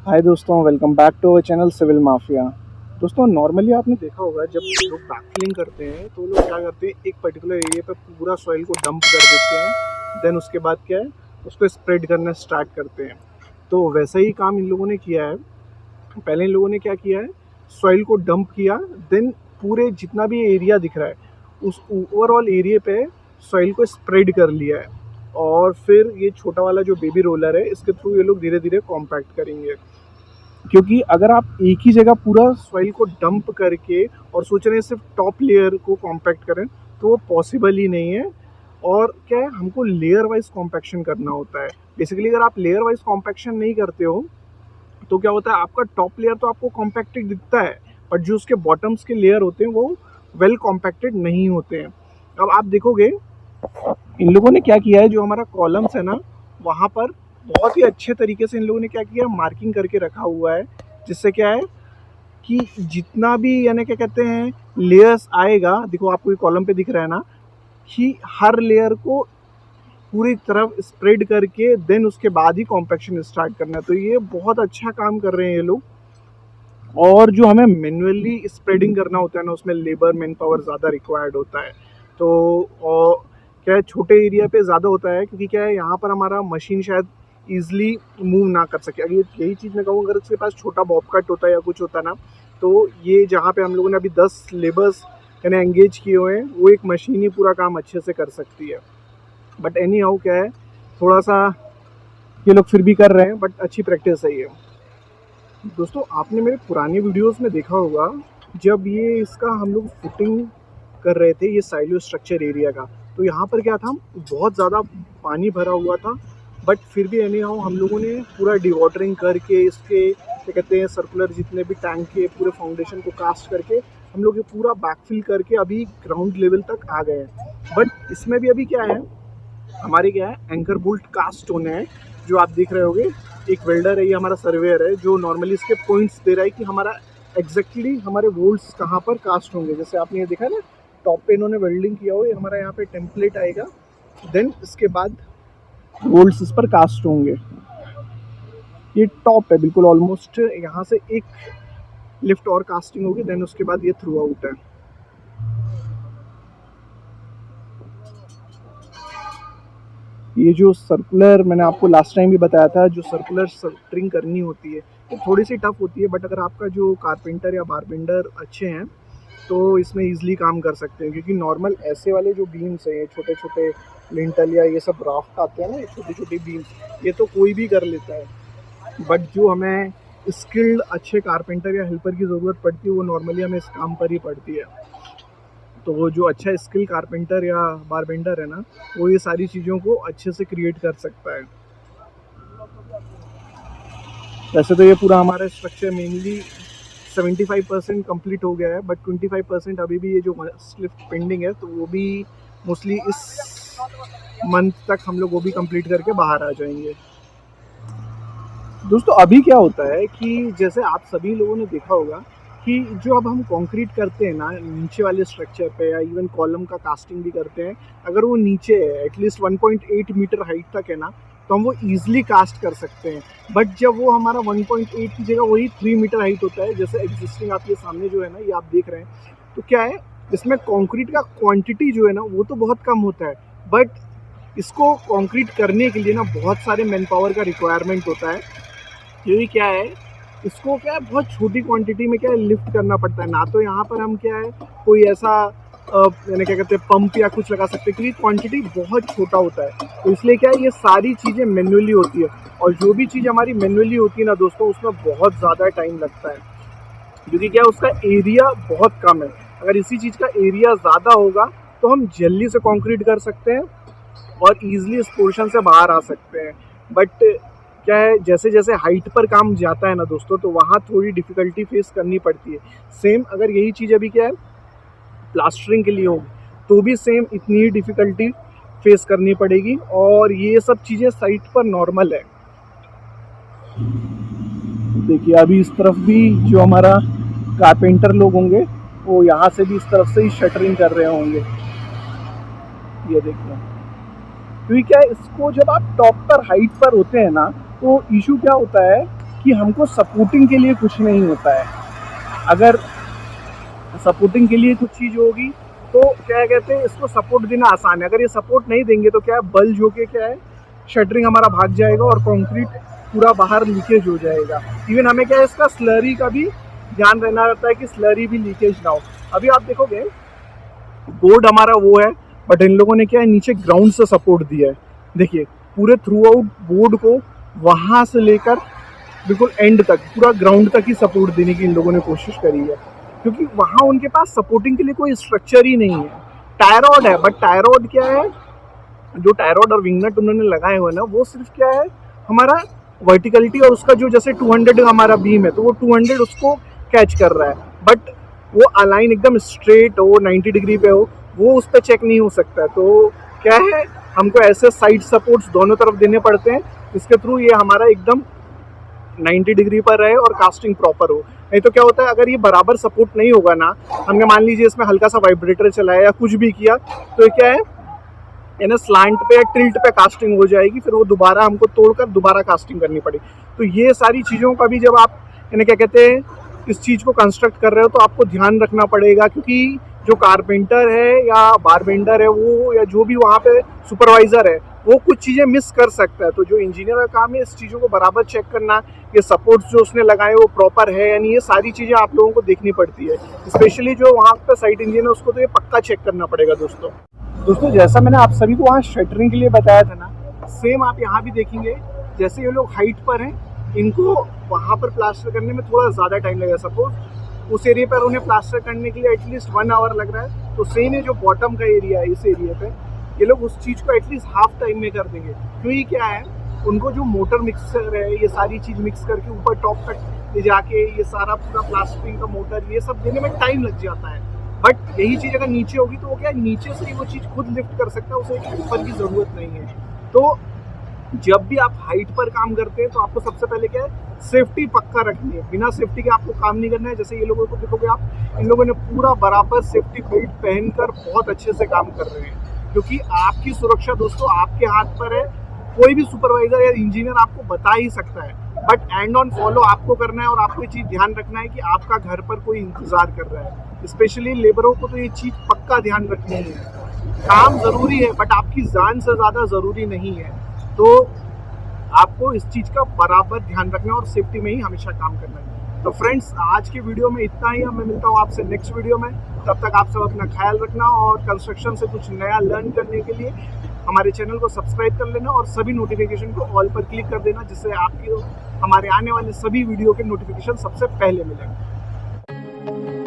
हाय दोस्तों, welcome back to our channel civil mafia. दोस्तों, normally आपने देखा होगा जब लोग बैकफिलिंग करते हैं तो लोग क्या करते हैं, एक पर्टिकुलर एरिया पे पूरा सॉइल को डंप कर देते हैं। देन उसके बाद क्या है, उसको स्प्रेड करना स्टार्ट करते हैं। तो वैसा ही काम इन लोगों ने किया है। पहले इन लोगों ने क्या किया है, सॉइल को डंप किया। देन पूरे जितना भी एरिया दिख रहा है उस ओवरऑल एरिया पे सॉइल को स्प्रेड कर लिया है। और फिर ये छोटा वाला जो बेबी रोलर है, इसके थ्रू ये लोग धीरे धीरे कॉम्पैक्ट करेंगे। क्योंकि अगर आप एक ही जगह पूरा सॉइल को डंप करके और सोच रहे हैं सिर्फ टॉप लेयर को कॉम्पैक्ट करें, तो वो पॉसिबल ही नहीं है। और क्या है, हमको लेयर वाइज कॉम्पैक्शन करना होता है। बेसिकली अगर आप लेयर वाइज कॉम्पैक्शन नहीं करते हो तो क्या होता है, आपका टॉप लेयर तो आपको कॉम्पैक्टेड दिखता है, बट जो उसके बॉटम्स के लेयर होते हैं वो वेल कॉम्पैक्टेड नहीं होते हैं। अब आप देखोगे इन लोगों ने क्या किया है, जो हमारा कॉलम्स है ना, वहाँ पर बहुत ही अच्छे तरीके से इन लोगों ने क्या किया, मार्किंग करके रखा हुआ है। जिससे क्या है कि जितना भी यानी क्या कहते हैं लेयर्स आएगा, देखो आपको ये कॉलम पे दिख रहा है ना, कि हर लेयर को पूरी तरफ स्प्रेड करके देन उसके बाद ही कॉम्पैक्शन स्टार्ट करना है। तो ये बहुत अच्छा काम कर रहे हैं ये लोग। और जो हमें मैन्युअली स्प्रेडिंग करना होता है ना, उसमें लेबर मैन पावर ज़्यादा रिक्वायर्ड होता है। तो और क्या है, छोटे एरिया पे ज़्यादा होता है, क्योंकि क्या है, यहाँ पर हमारा मशीन शायद ईजिली मूव ना कर सके। अगर यही चीज़ मैं कहूँ, अगर उसके पास छोटा बॉब कट होता है या कुछ होता ना, तो ये जहाँ पे हम लोगों ने अभी 10 लेबर्स यानी एंगेज किए हुए हैं, वो एक मशीन ही पूरा काम अच्छे से कर सकती है। बट एनी हाउ क्या है, थोड़ा सा ये लोग फिर भी कर रहे हैं, बट अच्छी प्रैक्टिस है ये। दोस्तों, आपने मेरे पुराने वीडियोस में देखा होगा, जब ये इसका हम लोग फुटिंग कर रहे थे, ये साइलो स्ट्रक्चर एरिया का, तो यहाँ पर क्या था, बहुत ज़्यादा पानी भरा हुआ था। बट फिर भी एनी हाउ हम लोगों ने पूरा डिवाटरिंग करके इसके क्या कहते हैं सर्कुलर जितने भी टैंक के पूरे फाउंडेशन को कास्ट करके हम लोग ये पूरा बैकफिल करके अभी ग्राउंड लेवल तक आ गए हैं। बट इसमें भी अभी क्या है, हमारे क्या है, एंकर बोल्ट कास्ट होने हैं, जो आप देख रहे होगे। एक वेल्डर है, ये हमारा सर्वेयर है, जो नॉर्मली इसके पॉइंट्स दे रहा है कि हमारा एग्जैक्टली हमारे वोल्ट्स कहाँ पर कास्ट होंगे। जैसे आपने ये देखा ना, टॉप पे इन्होंने वेल्डिंग किया हो, ये हमारा यहाँ पे टेम्पलेट आएगा। देन इसके बाद वोल्ट्स इस पर कास्ट होंगे। ये टॉप है बिल्कुल, ऑलमोस्ट यहाँ से एक लिफ्ट और कास्टिंग होगी, देन उसके बाद ये थ्रू आउट है। ये जो सर्कुलर मैंने आपको लास्ट टाइम भी बताया था, जो सर्कुलर सटरिंग करनी होती है, ये थोड़ी सी टफ होती है। बट अगर आपका जो कारपेंटर या बारबेंडर अच्छे हैं तो इसमें ईजिली काम कर सकते हैं। क्योंकि नॉर्मल ऐसे वाले जो बीम्स हैं, छोटे छोटे लिंटल या ये सब राफ्ट आते हैं ना, ये छोटी छोटी बीम्स, ये तो कोई भी कर लेता है। बट जो हमें स्किल्ड अच्छे कारपेंटर या हेल्पर की ज़रूरत पड़ती है, वो नॉर्मली हमें इस काम पर ही पड़ती है। तो वो जो अच्छा स्किल कारपेंटर या बारबेंडर है ना, वो ये सारी चीज़ों को अच्छे से क्रिएट कर सकता है। वैसे तो ये पूरा हमारा स्ट्रक्चर मेनली 75% कंप्लीट हो गया है, बट 25% अभी भी ये जो लिफ्ट पेंडिंग है, तो वो भी मोस्टली इस मंथ तक हम लोग वो भी कंप्लीट करके बाहर आ जाएंगे। दोस्तों, अभी क्या होता है कि जैसे आप सभी लोगों ने देखा होगा कि जो अब हम कंक्रीट करते हैं ना नीचे वाले स्ट्रक्चर पे, या इवन कॉलम का कास्टिंग भी करते हैं, अगर वो नीचे है एटलीस्ट 1.8 मीटर हाइट तक है ना, तो हम वो ईजिली कास्ट कर सकते हैं। बट जब वो हमारा 1.8 की जगह वही 3 मीटर हाइट होता है, जैसे एग्जिस्टिंग आपके सामने जो है ना, ये आप देख रहे हैं, तो क्या है, इसमें कंक्रीट का क्वांटिटी जो है ना, वो तो बहुत कम होता है। बट इसको कंक्रीट करने के लिए ना बहुत सारे मैन पावर का रिक्वायरमेंट होता है। क्योंकि क्या है, इसको क्या है, बहुत छोटी क्वांटिटी में क्या है लिफ्ट करना पड़ता है ना। तो यहाँ पर हम क्या है, कोई ऐसा यानी क्या कहते हैं पंप या कुछ लगा सकते हैं, क्योंकि क्वांटिटी बहुत छोटा होता है। तो इसलिए क्या है, ये सारी चीज़ें मैन्युअली होती है। और जो भी चीज़ हमारी मैन्युअली होती है ना दोस्तों, उसमें बहुत ज़्यादा टाइम लगता है, क्योंकि क्या है, उसका एरिया बहुत कम है। अगर इसी चीज़ का एरिया ज़्यादा होगा तो हम जल्दी से कंक्रीट कर सकते हैं और ईजिली इस पोर्शन से बाहर आ सकते हैं। बट क्या है, जैसे जैसे हाइट पर काम जाता है ना दोस्तों, तो वहाँ थोड़ी डिफ़िकल्टी फेस करनी पड़ती है। सेम अगर यही चीज़ अभी क्या है प्लास्टरिंग के लिए होगी, तो भी सेम इतनी ही डिफ़िकल्टी फेस करनी पड़ेगी। और ये सब चीज़ें साइट पर नॉर्मल है। देखिए, अभी इस तरफ भी जो हमारा कारपेंटर लोग होंगे, वो यहाँ से भी इस तरफ से ही शटरिंग कर रहे होंगे। ये देखिए, क्योंकि क्या है, इसको जब आप टॉप पर हाइट पर होते हैं ना, तो इशू क्या होता है कि हमको सपोर्टिंग के लिए कुछ नहीं होता है। अगर सपोर्टिंग के लिए कुछ चीज़ होगी तो क्या कहते हैं, इसको सपोर्ट देना आसान है। अगर ये सपोर्ट नहीं देंगे तो क्या है, बल्ज होके क्या है, शटरिंग हमारा भाग जाएगा और कंक्रीट पूरा बाहर लीकेज हो जाएगा। इवन हमें क्या है, इसका स्लरी का भी ध्यान रहना रहता है कि स्लरी भी लीकेज ना हो। अभी आप देखोगे बोर्ड हमारा वो है, बट इन लोगों ने क्या है, नीचे ग्राउंड से सपोर्ट दिया है। देखिए पूरे थ्रू आउट बोर्ड को वहाँ से लेकर बिल्कुल एंड तक पूरा ग्राउंड तक ही सपोर्ट देने की इन लोगों ने कोशिश करी है, क्योंकि वहाँ उनके पास सपोर्टिंग के लिए कोई स्ट्रक्चर ही नहीं है। टायरॉड है, बट टायरॉड क्या है, जो टायरॉड और विंगनट उन्होंने लगाए हुए ना, वो सिर्फ क्या है, हमारा वर्टिकलिटी और उसका जो जैसे 200 हमारा बीम है तो वो 200 उसको कैच कर रहा है, बट वो अलाइन एकदम स्ट्रेट हो, 90 डिग्री पे हो, वो उस पर चेक नहीं हो सकता है। तो क्या है, हमको ऐसे साइड सपोर्ट्स दोनों तरफ देने पड़ते हैं, जिसके थ्रू ये हमारा एकदम 90 डिग्री पर रहे और कास्टिंग प्रॉपर हो। नहीं तो क्या होता है, अगर ये बराबर सपोर्ट नहीं होगा ना, हमने मान लीजिए इसमें हल्का सा वाइब्रेटर चलाया या कुछ भी किया, तो ये क्या है, यानी स्लांट पे या टिल्ट पे कास्टिंग हो जाएगी, फिर वो दोबारा हमको तोड़कर दोबारा कास्टिंग करनी पड़ेगी। तो ये सारी चीज़ों का भी जब आप यानी क्या कहते हैं, इस चीज़ को कंस्ट्रक्ट कर रहे हो तो आपको ध्यान रखना पड़ेगा, क्योंकि जो कारपेंटर है या बारबेंडर है वो, या जो भी वहाँ पे सुपरवाइज़र है, वो कुछ चीज़ें मिस कर सकता है। तो जो इंजीनियर का काम है इस चीज़ों को बराबर चेक करना, ये सपोर्ट्स जो उसने लगाए वो प्रॉपर है यानी, ये सारी चीज़ें आप लोगों को देखनी पड़ती है। स्पेशली जो वहाँ पे साइट इंजीनियर है उसको तो ये पक्का चेक करना पड़ेगा। दोस्तों जैसा मैंने आप सभी को वहाँ शटरिंग के लिए बताया था ना, सेम आप यहाँ भी देखेंगे। जैसे ये लोग हाइट पर हैं, इनको वहाँ पर प्लास्टर करने में थोड़ा ज़्यादा टाइम लगेगा। सपोज उस एरिया पर उन्हें प्लास्टर करने के लिए एटलीस्ट 1 आवर लग रहा है, तो सेम है जो बॉटम का एरिया है, इस एरिया पे ये लोग उस चीज़ को एटलीस्ट हाफ टाइम में कर देंगे। क्योंकि क्या है, उनको जो मोटर मिक्सर है, ये सारी चीज़ मिक्स करके ऊपर टॉप तक ले जाके ये सारा पूरा प्लास्टरिंग का मोटर ये सब देने में टाइम लग जाता है। बट यही चीज़ अगर नीचे होगी तो वो क्या है, नीचे से ही वो चीज़ खुद लिफ्ट कर सकता है, उसे ऊपर की ज़रूरत नहीं है। तो जब भी आप हाइट पर काम करते हैं तो आपको सबसे पहले क्या है, सेफ्टी पक्का रखनी है। बिना सेफ्टी के आपको काम नहीं करना है। जैसे ये लोगों को देखोगे आप, इन लोगों ने पूरा बराबर सेफ्टी बेल्ट पहनकर बहुत अच्छे से काम कर रहे हैं, क्योंकि आपकी सुरक्षा दोस्तों आपके हाथ पर है। कोई भी सुपरवाइजर या इंजीनियर आपको बता ही सकता है, बट एंड ऑन फॉलो आपको करना है। और आपको ये चीज़ ध्यान रखना है कि आपका घर पर कोई इंतजार कर रहा है। स्पेशली लेबरों को तो ये चीज़ पक्का ध्यान रखनी है। काम ज़रूरी है, बट आपकी जान से ज़्यादा ज़रूरी नहीं है। तो आपको इस चीज़ का बराबर ध्यान रखना है और सेफ्टी में ही हमेशा काम करना है। तो फ्रेंड्स आज की वीडियो में इतना ही। मैं मिलता हूँ आपसे नेक्स्ट वीडियो में। तब तक आप सब अपना ख्याल रखना, और कंस्ट्रक्शन से कुछ नया लर्न करने के लिए हमारे चैनल को सब्सक्राइब कर लेना और सभी नोटिफिकेशन को ऑल पर क्लिक कर देना, जिससे आपको हमारे आने वाले सभी वीडियो के नोटिफिकेशन सबसे पहले मिलेंगे।